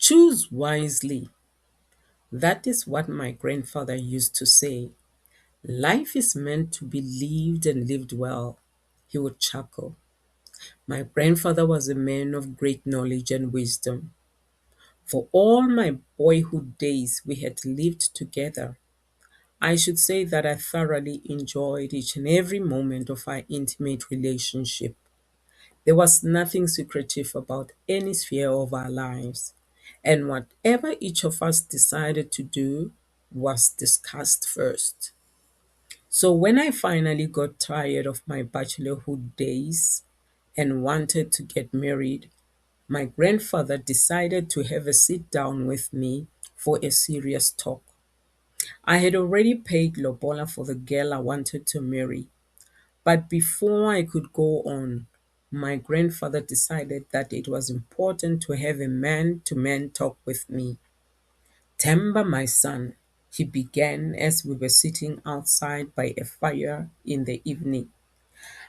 Choose wisely. That is what my grandfather used to say. Life is meant to be lived and lived well. He would chuckle. My grandfather was a man of great knowledge and wisdom. For all my boyhood days, we had lived together. I should say that I thoroughly enjoyed each and every moment of our intimate relationship. There was nothing secretive about any sphere of our lives, and whatever each of us decided to do was discussed first. So when I finally got tired of my bachelorhood days and wanted to get married, my grandfather decided to have a sit down with me for a serious talk. I had already paid lobola for the girl I wanted to marry, but before I could go on, my grandfather decided that it was important to have a man to man talk with me. Temba, my son, he began as we were sitting outside by a fire in the evening.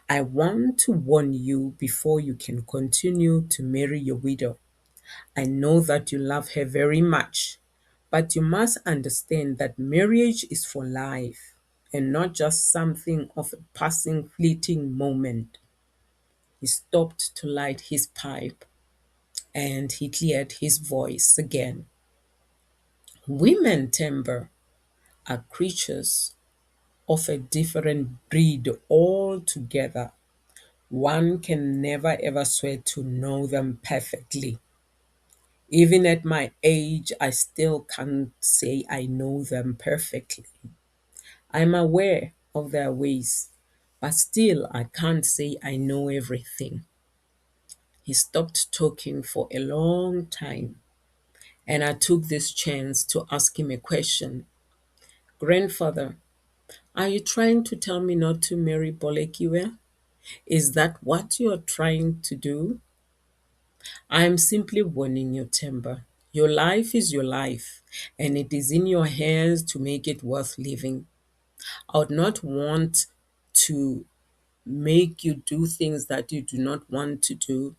I want to warn you before you can continue to marry your widow. I know that you love her very much, but you must understand that marriage is for life and not just something of a passing, fleeting moment. He stopped to light his pipe and he cleared his voice again. Women, Timber, are creatures of a different breed altogether. One can never ever swear to know them perfectly. Even at my age, I still can't say I know them perfectly. I'm aware of their ways, but still I can't say I know everything. He stopped talking for a long time, and I took this chance to ask him a question. Grandfather, are you trying to tell me not to marry Bolekiwe? Is that what you're trying to do? I'm simply warning you, Timber. Your life is your life, and it is in your hands to make it worth living. I would not want to make you do things that you do not want to do,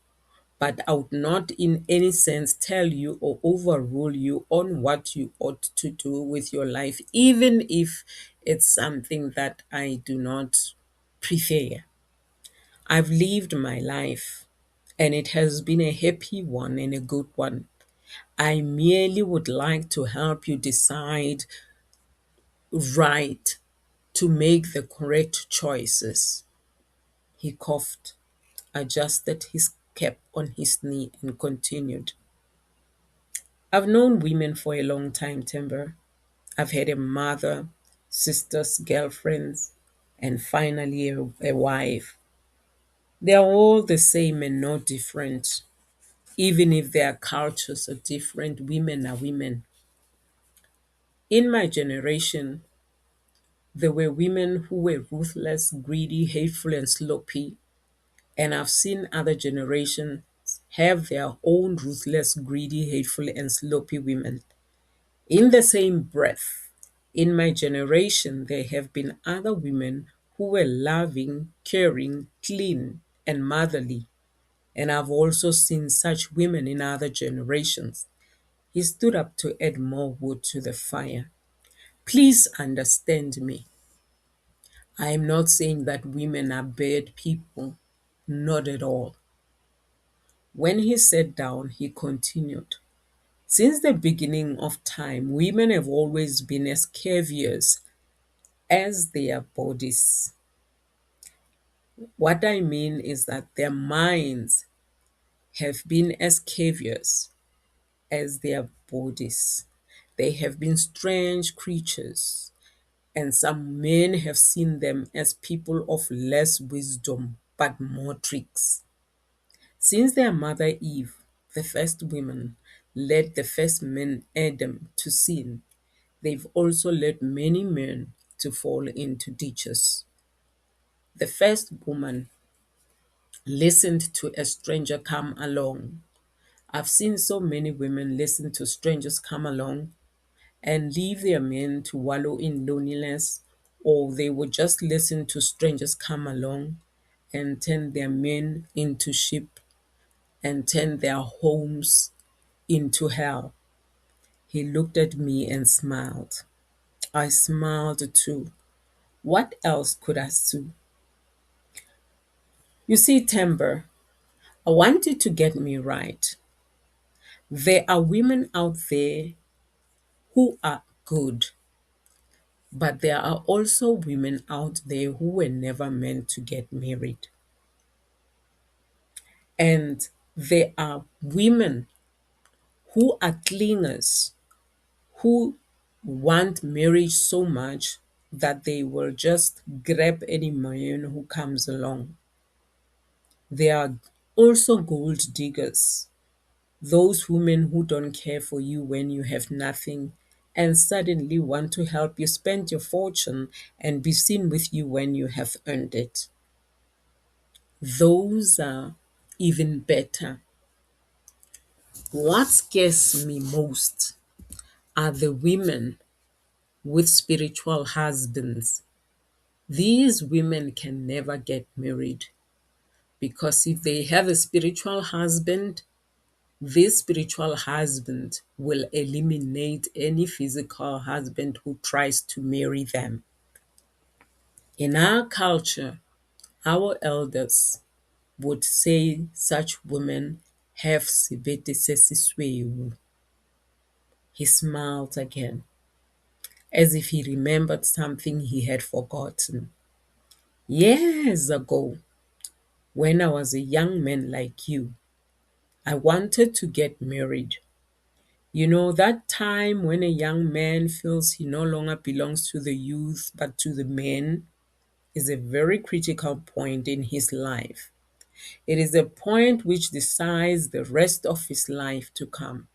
but I would not in any sense tell you or overrule you on what you ought to do with your life, even if it's something that I do not prefer. I've lived my life, and it has been a happy one and a good one. I merely would like to help you decide right, to make the correct choices. He coughed, adjusted his cap on his knee, and continued. I've known women for a long time, Timber. I've had a mother, sisters, girlfriends, and finally a wife. They are all the same and no different. Even if their cultures are different, women are women. In my generation, there were women who were ruthless, greedy, hateful, and sloppy, and I've seen other generations have their own ruthless, greedy, hateful, and sloppy women. In the same breath, in my generation, there have been other women who were loving, caring, clean, and motherly, and I've also seen such women in other generations. He stood up to add more wood to the fire. Please understand me. I am not saying that women are bad people, not at all. When he sat down, he continued. Since the beginning of time, women have always been as caviars as their bodies. What I mean is that their minds have been as caviars as their bodies. They have been strange creatures, and some men have seen them as people of less wisdom but more tricks. Since their mother Eve, the first woman, led the first man Adam to sin, they've also led many men to fall into ditches. The first woman listened to a stranger come along. I've seen so many women listen to strangers come along and leave their men to wallow in loneliness, or they would just listen to strangers come along and turn their men into sheep and turn their homes into hell. He looked at me and smiled. I smiled too. What else could I do? You see, Timber, I want you to get me right. There are women out there who are good, but there are also women out there who were never meant to get married. And there are women who are clingers, who want marriage so much that they will just grab any man who comes along. There are also gold diggers, those women who don't care for you when you have nothing and suddenly want to help you spend your fortune and be seen with you when you have earned it. Those are even better. What scares me most are the women with spiritual husbands. These women can never get married because if they have a spiritual husband, this spiritual husband will eliminate any physical husband who tries to marry them. In our culture, our elders would say such women have sebete se sesweu. He smiled again, as if he remembered something he had forgotten. Years ago, when I was a young man like you, I wanted to get married. You know, that time when a young man feels he no longer belongs to the youth but to the men is a very critical point in his life. It is a point which decides the rest of his life to come.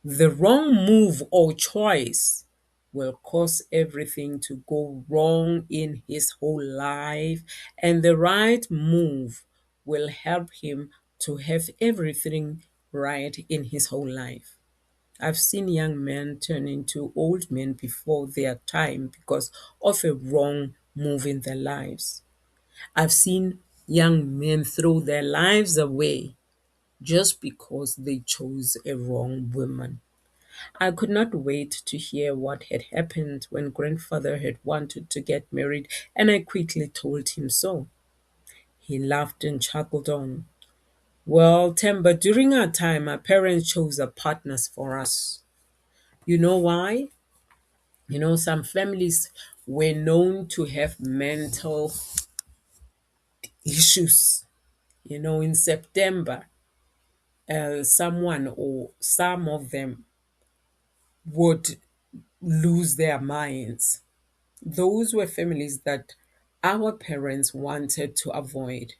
The wrong move or choice will cause everything to go wrong in his whole life, and the right move will help him to have everything right in his whole life. I've seen young men turn into old men before their time because of a wrong move in their lives. I've seen young men throw their lives away just because they chose a wrong woman. I could not wait to hear what had happened when grandfather had wanted to get married, and I quickly told him so. He laughed and chuckled on. Well, Temba, during our time, our parents chose our partners for us. You know why? You know, some families were known to have mental issues. You know, in September, someone or some of them would lose their minds. Those were families that our parents wanted to avoid.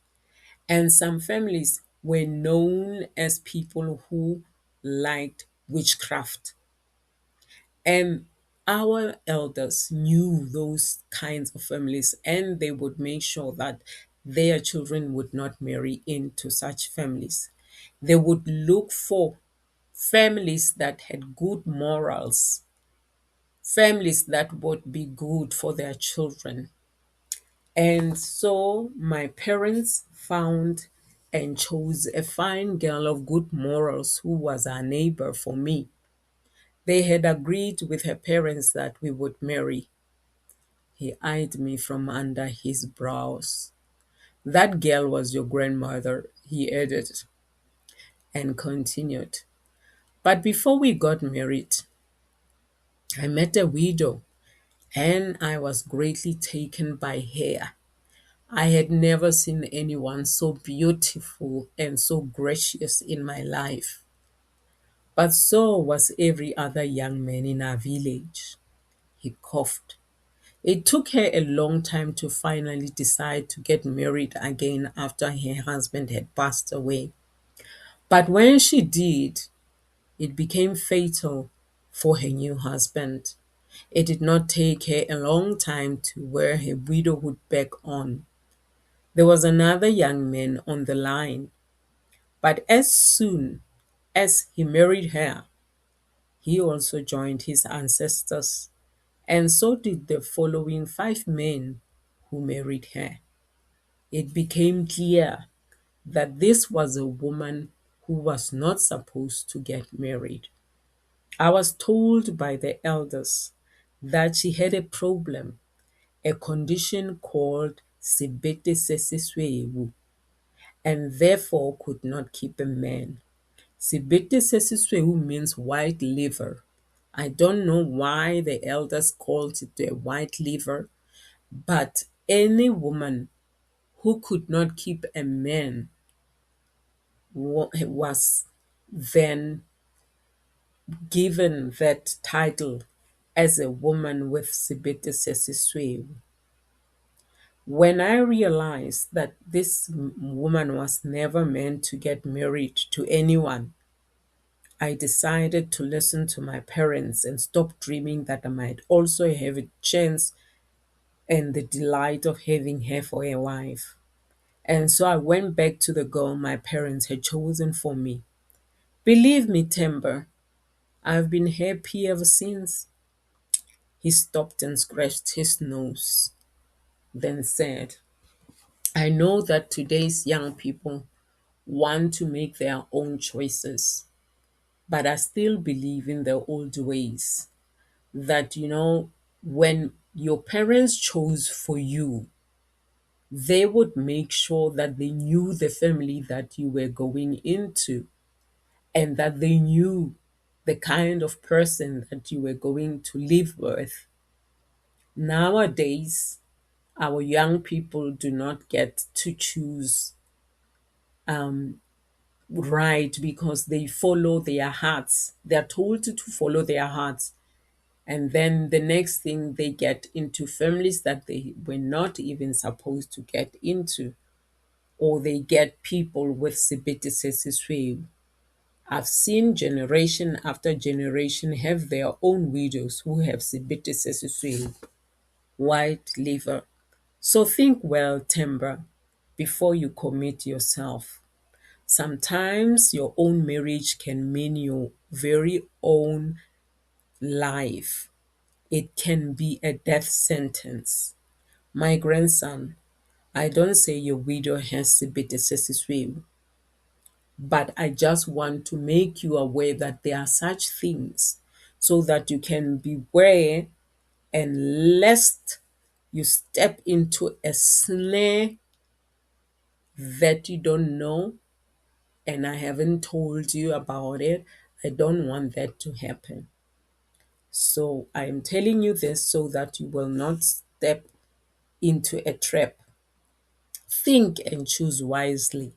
And some families were known as people who liked witchcraft. And our elders knew those kinds of families, and they would make sure that their children would not marry into such families. They would look for families that had good morals, families that would be good for their children. And so my parents found and chose a fine girl of good morals who was our neighbor for me. They had agreed with her parents that we would marry. He eyed me from under his brows. That girl was your grandmother, he added, and continued. But before we got married, I met a widow, and I was greatly taken by her. I had never seen anyone so beautiful and so gracious in my life. But so was every other young man in our village. He coughed. It took her a long time to finally decide to get married again after her husband had passed away. But when she did, it became fatal for her new husband. It did not take her a long time to wear her widowhood back on. There was another young man on the line, but as soon as he married her, he also joined his ancestors, and so did the following 5 men who married her. It became clear that this was a woman who was not supposed to get married. I was told by the elders that she had a problem, a condition called Sebete Sesiswebu, and therefore could not keep a man. Sebete Sesiswebu means white liver. I don't know why the elders called it a white liver, but any woman who could not keep a man was then given that title as a woman with Sebete Sesiswebu. When I realized that this woman was never meant to get married to anyone, I decided to listen to my parents and stop dreaming that I might also have a chance and the delight of having her for a wife. And so I went back to the girl my parents had chosen for me. Believe me, Timber, I've been happy ever since. He stopped and scratched his nose, then said, I know that today's young people want to make their own choices, but I still believe in the old ways that, when your parents chose for you, they would make sure that they knew the family that you were going into and that they knew the kind of person that you were going to live with. Nowadays, our young people do not get to choose right because they follow their hearts. They're told to follow their hearts. And then the next thing, they get into families that they were not even supposed to get into, or they get people with Sebete Sesiswe. I've seen generation after generation have their own widows who have Sebete Sesiswe, white liver. So think well, Tembra, before you commit yourself. Sometimes your own marriage can mean your very own life. It can be a death sentence. My grandson, I don't say your widow has a bit way, but I just want to make you aware that there are such things so that you can beware and lest you step into a snare that you don't know and I haven't told you about it. I don't want that to happen. So I'm telling you this so that you will not step into a trap. Think and choose wisely.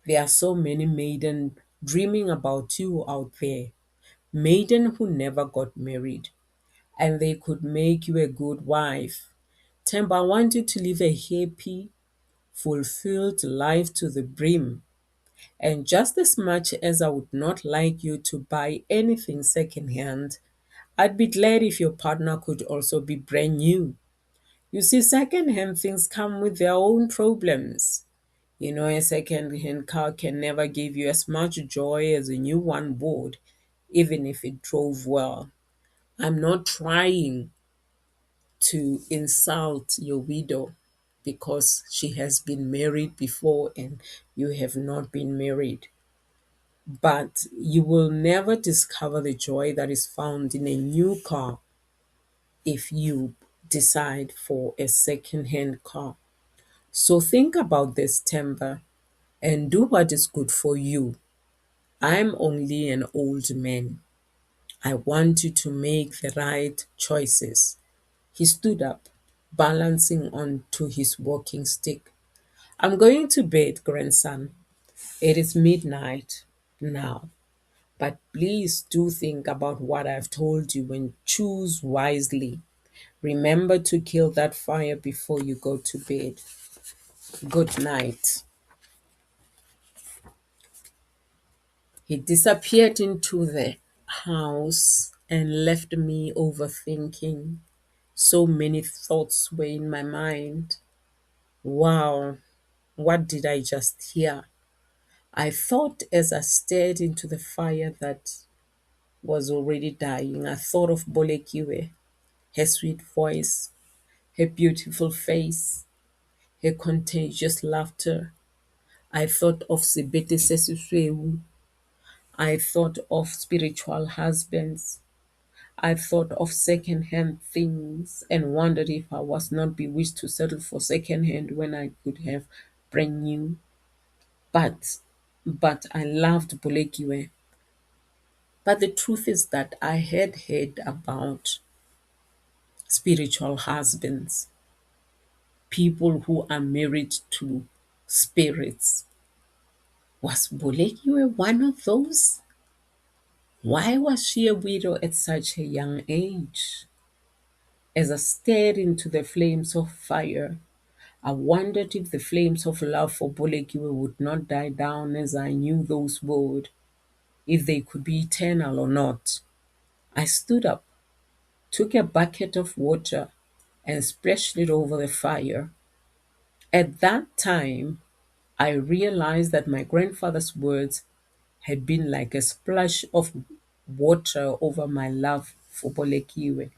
There are so many maiden dreaming about you out there. Maiden who never got married and they could make you a good wife. Temba, I want you to live a happy, fulfilled life to the brim. And just as much as I would not like you to buy anything secondhand, I'd be glad if your partner could also be brand new. You see, secondhand things come with their own problems. A second-hand car can never give you as much joy as a new one would, even if it drove well. I'm not trying to insult your widow because she has been married before and you have not been married. But you will never discover the joy that is found in a new car if you decide for a second-hand car. So think about this, Timber, and do what is good for you. I'm only an old man. I want you to make the right choices. He stood up, balancing onto his walking stick. I'm going to bed, grandson. It is midnight now. But please do think about what I've told you and choose wisely. Remember to kill that fire before you go to bed. Good night. He disappeared into the house and left me overthinking. So many thoughts were in my mind. Wow, what did I just hear? I thought as I stared into the fire that was already dying, I thought of Bolekiwe, her sweet voice, her beautiful face, her contagious laughter. I thought of Sebete Sesiswewu, I thought of spiritual husbands. I thought of second-hand things and wondered if I was not bewitched to settle for second-hand when I could have brand new. But but I loved Bolekiwe. But the truth is that I had heard about spiritual husbands, people who are married to spirits. Was Bolekiwe one of those? Why was she a widow at such a young age? As I stared into the flames of fire, I wondered if the flames of love for Bolekiwe would not die down as I knew those would, if they could be eternal or not. I stood up, took a bucket of water, and splashed it over the fire. At that time, I realized that my grandfather's words had been like a splash of water over my love for Bolekiwe.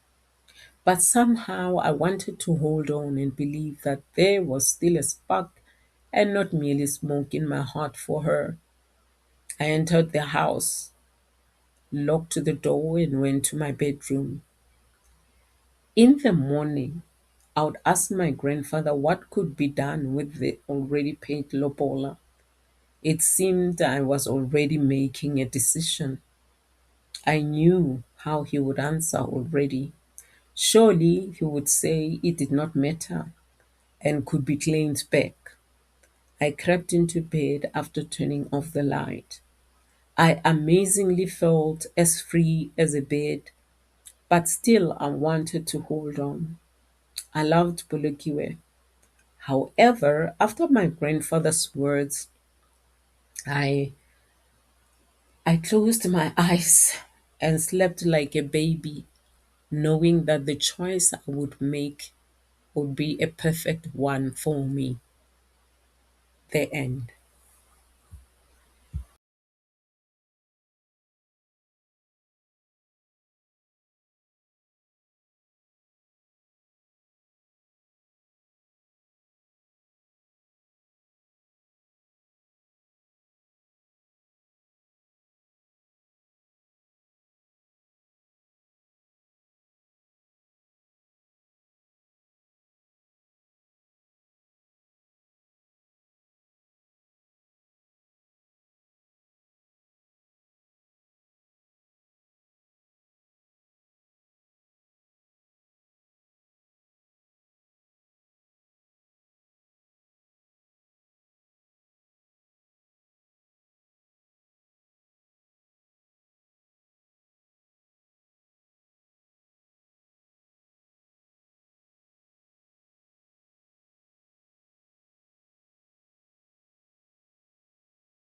But somehow I wanted to hold on and believe that there was still a spark and not merely smoke in my heart for her. I entered the house, locked the door, and went to my bedroom. In the morning, I would ask my grandfather what could be done with the already paid lobola. It seemed I was already making a decision. I knew how he would answer already. Surely he would say it did not matter and could be claimed back. I crept into bed after turning off the light. I amazingly felt as free as a bird, but still I wanted to hold on. I loved Bulukiwe. However, after my grandfather's words, I I closed my eyes and slept like a baby, knowing that the choice I would make would be a perfect one for me. The end.